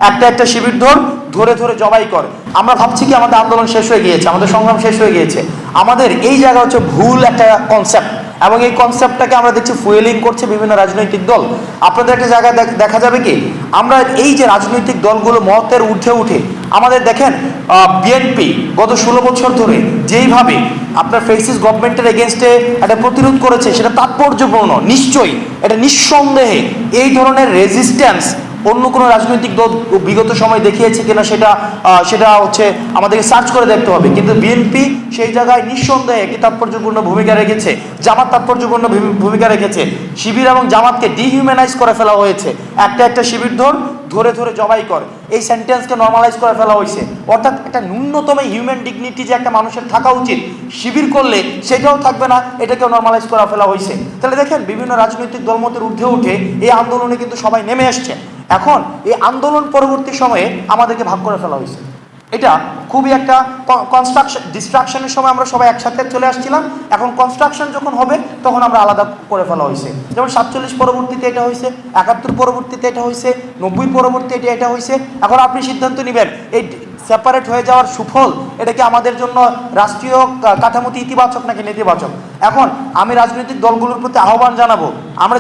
একটা একটা শিবির ধরে ধরে জবাই কর। আমরা ভাবছি কি আমাদের আন্দোলন শেষ হয়ে গিয়েছে, আমাদের সংগ্রাম শেষ হয়ে গিয়েছে। আমাদের এই জায়গা হচ্ছে ভুল একটা কনসেপ্ট, এবং এই কনসেপ্টটাকে আমরা দেখছি ফুয়েলিং করছে বিভিন্ন রাজনৈতিক দল। আপনাদের একটা জায়গায় দেখা যাবে কি, আমরা এই যে রাজনৈতিক দলগুলো মতের ঊর্ধ্বে উঠে আমাদের দেখেন বিএনপি গত 16 বছর ধরে যেইভাবে আপনার ফেসিস্ট গভর্নমেন্টের এগেনস্টে একটা প্রতিরোধ করেছে, সেটা তাৎপর্যপূর্ণ। নিশ্চয়ই এটা নিঃসন্দেহে এই ধরনের রেজিস্ট্যান্স অন্য কোনো রাজনৈতিক দল বিগত সময় দেখিয়েছে কিনা সেটা হচ্ছে আমাদেরকে সার্চ করে দেখতে হবে। কিন্তু বিএনপি সেই জায়গায় নিঃসন্দেহে একটি তাৎপর্যপূর্ণ ভূমিকা রেখেছে, জামাত তাৎপর্যপূর্ণ ভূমিকা রেখেছে। শিবির এবং জামাতকে ডিহিউম্যানাইজ করে ফেলা হয়েছে। একটা একটা শিবির ধরে ধরে জবাই কর, এই সেন্টেন্সকে নর্মালাইজ করে ফেলা হয়েছে। অর্থাৎ একটা ন্যূনতম হিউম্যান ডিগনিটি যে একটা মানুষের থাকা উচিত, শিবির করলে সেটাও থাকবে না, এটাকেও নর্মালাইজ করে ফেলা হয়েছে। তাহলে দেখেন বিভিন্ন রাজনৈতিক দলমতের ঊর্ধ্বে উঠে এই আন্দোলনে কিন্তু সবাই নেমে আসছে। এখন এই আন্দোলন পরবর্তী সময়ে আমাদেরকে ভাগ করে ফেলা হয়েছে। এটা খুবই একটা ডিস্ট্রাকশনের সময় আমরা সবাই একসাথে চলে আসছিলাম, এখন কনস্ট্রাকশন যখন হবে তখন আমরা আলাদা করে ফেলা হয়েছে। যেমন 47 পরবর্তীতে এটা হয়েছে, 71 পরবর্তীতে এটা হয়েছে, 90 পরবর্তীতে এটা হয়েছে। এখন আপনি সিদ্ধান্ত নেবেন এই সেপারেট হয়ে যাওয়ার সুফল এটা কি আমাদের জন্য রাষ্ট্রীয় কাঠামোতে ইতিবাচক নাকি নেতিবাচক। এখন আমি রাজনৈতিক দলগুলোর প্রতি আহ্বান জানাবো, আমরা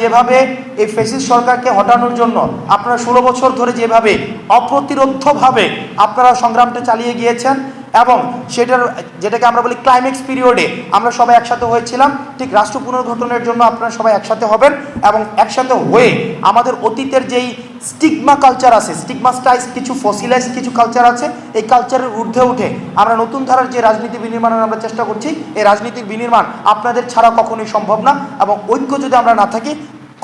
যেভাবে এই ফ্যাসিস্ট সরকারকে হটানোর জন্য আপনারা 16 বছর ধরে যেভাবে অপ্রতিরোধ্যভাবে আপনারা সংগ্রামটা চালিয়ে গিয়েছেন, এবং যেটাকে আমরা বলি ক্লাইম্যাক্স পিরিয়ডে আমরা সবাই একসাথে হয়েছিলাম, ঠিক রাষ্ট্র পুনর্গঠনের জন্য আপনারা সবাই একসাথে হবেন। এবং একসাথে হয়ে আমাদের অতীতের যেই স্টিগমা কালচার আছে, স্টিগমাস্টাইজ কিছু ফসিলাইজ কিছু কালচার আছে, এই কালচারের ঊর্ধ্বে উঠে আমরা নতুন ধারার যে রাজনীতি বিনির্মাণের আমরা চেষ্টা করছি, এই রাজনীতির বিনির্মাণ আপনাদের ছাড়া কখনোই সম্ভব না, এবং ঐক্য যদি আমরা না থাকি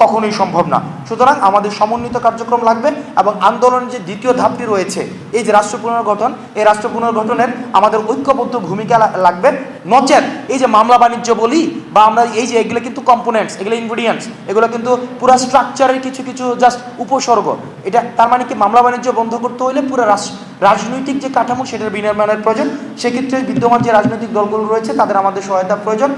কখনোই সম্ভব না। সুতরাং আমাদের সমন্বিত কার্যক্রম লাগবে, এবং আন্দোলনের যে দ্বিতীয় ধাপটি রয়েছে এই যে রাষ্ট্র পুনর্গঠন, এই রাষ্ট্র পুনর্গঠনের আমাদের ঐক্যবদ্ধ ভূমিকা লাগবে। নচেত এই যে মামলা বাণিজ্য বলি বা আমরা এই যে এগুলো কিন্তু কম্পোনেন্টস, এগুলো ইনগ্রিডিয়েন্টস, এগুলো কিন্তু পুরো স্ট্রাকচারের কিছু কিছু জাস্ট উপসর্গ। এটা তার মানে কি মামলা বাণিজ্য বন্ধ করতে হলে পুরো রাজনৈতিক যে কাঠামো সেটার বিনির্মাণের প্রয়োজন। সেক্ষেত্রে বিদ্যমান যে রাজনৈতিক দলগুলো রয়েছে তাদের আমাদের সহায়তা প্রয়োজন।